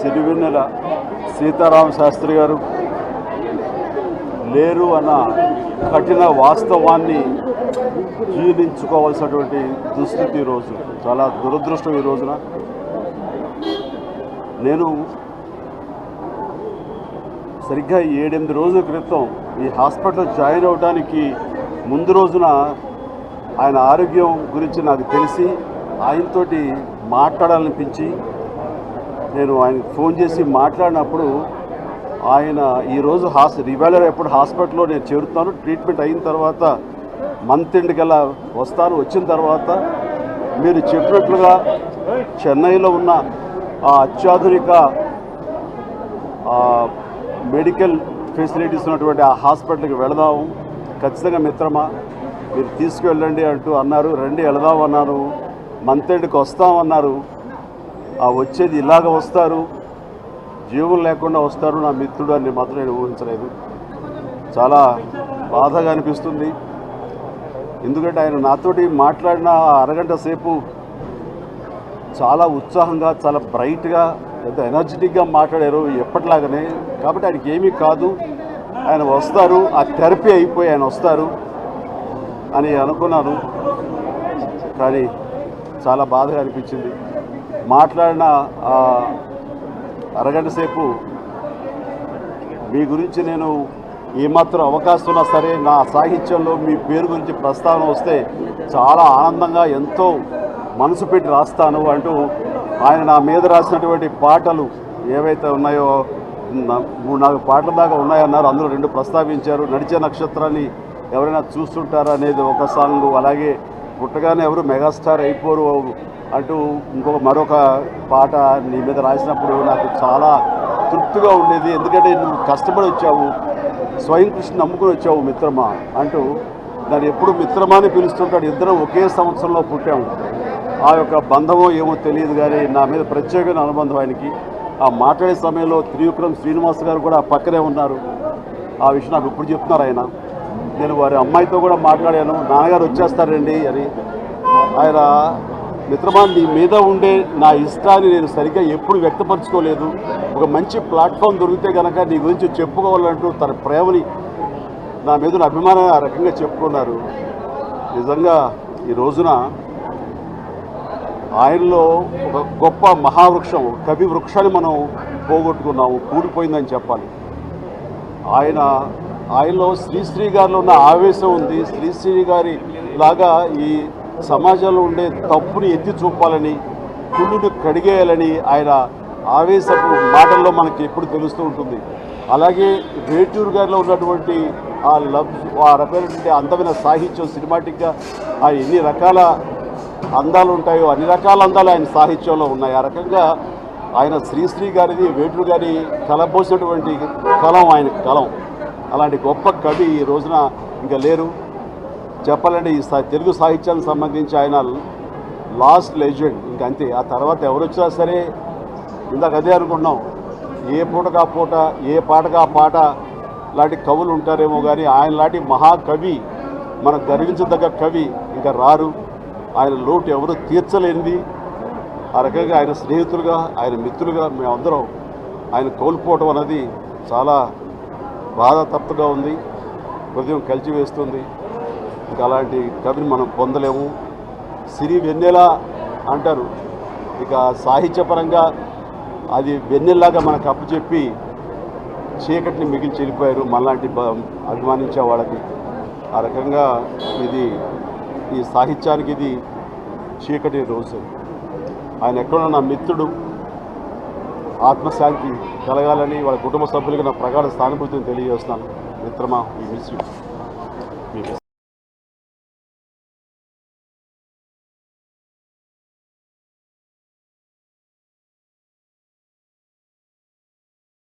సిరివెన్నెల సీతారామ శాస్త్రి గారు లేరు అన్న కఠిన వాస్తవాన్ని జీర్ణించుకోవాల్సినటువంటి దుస్థితి ఈరోజు. చాలా దురదృష్టం ఈ రోజున. నేను సరిగ్గా 7-8 రోజుల క్రితం ఈ హాస్పిటల్లో జాయిన్ అవ్వడానికి ముందు రోజున ఆయన ఆరోగ్యం గురించి నాకు తెలిసి ఆయనతోటి మాట్లాడాలనిపించి నేను ఆయనకు ఫోన్ చేసి మాట్లాడినప్పుడు ఆయన ఈరోజు ఇవాళ ఎప్పుడు హాస్పిటల్లో నేను చేరుతాను, ట్రీట్మెంట్ అయిన తర్వాత మంత్ ఎండ్కల్లా వస్తాను, వచ్చిన తర్వాత మీరు చెప్పినట్లుగా చెన్నైలో ఉన్న ఆ అత్యాధునిక మెడికల్ ఫెసిలిటీస్ ఉన్నటువంటి ఆ హాస్పిటల్కి వెళదాము, ఖచ్చితంగా మిత్రమా మీరు తీసుకువెళ్ళండి అంటూ అన్నారు. రండి వెళదామన్నారు, మంత్ ఎండ్కి వస్తామన్నారు. ఆ వచ్చేది ఇలాగ వస్తారు, జీవం లేకుండా వస్తారు నా మిత్రుడు అని మాత్రం నేను ఊహించలేదు. చాలా బాధగా అనిపిస్తుంది. ఎందుకంటే ఆయన నాతోటి మాట్లాడిన అరగంట సేపు చాలా ఉత్సాహంగా, చాలా బ్రైట్గా, ఎంత ఎనర్జెటిక్గా మాట్లాడారు ఎప్పటిలాగానే. కాబట్టి ఆయనకి ఏమీ కాదు, ఆయన వస్తారు, ఆ థెరపీ అయిపోయి ఆయన వస్తారు అని అనుకున్నాను. కానీ చాలా బాధగా అనిపించింది. మాట్లాడిన అరగంట సేపు మీ గురించి నేను ఏమాత్రం అవకాశం ఉన్నా సరే నా సాహిత్యంలో మీ పేరు గురించి ప్రస్తావన వస్తే చాలా ఆనందంగా ఎంతో మనసు పెట్టి రాస్తాను అంటూ ఆయన నా మీద రాసినటువంటి పాటలు ఏవైతే ఉన్నాయో 3-4 పాటల దాకా ఉన్నాయన్నారు. అందులో 2 ప్రస్తావించారు. నడిచే నక్షత్రాన్ని ఎవరైనా చూస్తుంటారా అనేది ఒక సాంగ్, అలాగే పుట్టగానే ఎవరు మెగాస్టార్ అయిపోరు అంటూ మరొక పాట నీ మీద రాసినప్పుడు నాకు చాలా తృప్తిగా ఉండేది. ఎందుకంటే నువ్వు కష్టపడి వచ్చావు, స్వయం కృషిని నమ్ముకుని వచ్చావు మిత్రమా అంటూ దాన్ని ఎప్పుడు మిత్రమా అని పిలుస్తుంటాడు. ఇద్దరం ఒకే సంవత్సరంలో పుట్టాము. ఆ యొక్క బంధమో ఏమో తెలియదు, కానీ నా మీద ప్రత్యేకమైన అనుబంధం ఆయనకి. ఆ మాట్లాడే సమయంలో త్రివిక్రమ్ శ్రీనివాస్ గారు కూడా పక్కనే ఉన్నారు. ఆ విషయం నాకు ఇప్పుడు చెప్తున్నారు ఆయన. నేను వారి అమ్మాయితో కూడా మాట్లాడాను, నాన్నగారు వచ్చేస్తారండి అని. ఆయన మిత్రమా నీ మీద ఉండే నా ఇష్టాన్ని నేను సరిగ్గా ఎప్పుడు వ్యక్తపరచుకోలేదు, ఒక మంచి ప్లాట్ఫామ్ దొరికితే కనుక నీ గురించి చెప్పుకోవాలంటూ తన ప్రేమని, నా మీద అభిమానం ఆ రకంగా చెప్పుకున్నారు. నిజంగా ఈ రోజున ఆయనలో ఒక గొప్ప మహావృక్షం, కవి వృక్షాన్ని మనం పోగొట్టుకున్నాము, కూలిపోయిందని చెప్పాలి. ఆయనలో శ్రీశ్రీ గారిలో ఉన్న ఆవేశం ఉంది. శ్రీశ్రీ గారి లాగా ఈ సమాజంలో ఉండే తప్పుని ఎత్తి చూపాలని, కుళ్ళును కడిగేయాలని ఆయన ఆవేశపు మాటల్లో మనకి ఎప్పుడు తెలుస్తూ ఉంటుంది. అలాగే వేటూరు గారిలో ఉన్నటువంటి ఆ రకమైనటువంటి అందమైన సాహిత్యం, సినిమాటిక్గా ఆయన ఎన్ని రకాల అందాలు ఉంటాయో అన్ని రకాల అందాలు ఆయన సాహిత్యంలో ఉన్నాయి. ఆ రకంగా ఆయన శ్రీశ్రీ గారిది, వేటూరు గారి కలబోసినటువంటి కలం ఆయన కలం. అలాంటి గొప్ప కవి ఈ రోజున ఇంకా లేరు. చెప్పాలంటే ఈ తెలుగు సాహిత్యానికి సంబంధించి ఆయన లాస్ట్ లెజెండ్, ఇంకా అంతే. ఆ తర్వాత ఎవరు వచ్చినా సరే ఇందాక అదే అనుకుంటున్నాం, ఏ పూటకా పూట, ఏ పాటకా పాట లాంటి కవులు ఉంటారేమో, కానీ ఆయన లాంటి మహాకవి, మనకు గర్వించదగ్గ కవి ఇంకా రారు. ఆయన లోటు ఎవరు తీర్చలేనిది. ఆ రకంగా ఆయన స్నేహితులుగా, ఆయన మిత్రులుగా మేమందరం ఆయన కోల్పోవడం అనేది చాలా బాధాతప్తుగా ఉంది, హృదయం కలిచివేస్తుంది. ఇంకా అలాంటి కవిని మనం పొందలేము. సిరి వెన్నెల అంటారు, ఇక సాహిత్యపరంగా అది వెన్నెల్లాగా మనకు అప్పచెప్పి చీకటిని మిగిల్చి వెళ్ళిపోయారు మనలాంటి అభిమానించే వాళ్ళకి. ఆ రకంగా ఈ సాహిత్యానికి ఇది చీకటి రోజు. ఆయన ఎక్కడో నా మిత్రుడు, ఆత్మశాంతి కలగాలని వాళ్ళ కుటుంబ సభ్యులకు నా ప్రగాఢ సానుభూతిని తెలియజేస్తున్నాను. మిత్రమా, ఈ మిస్ యూ.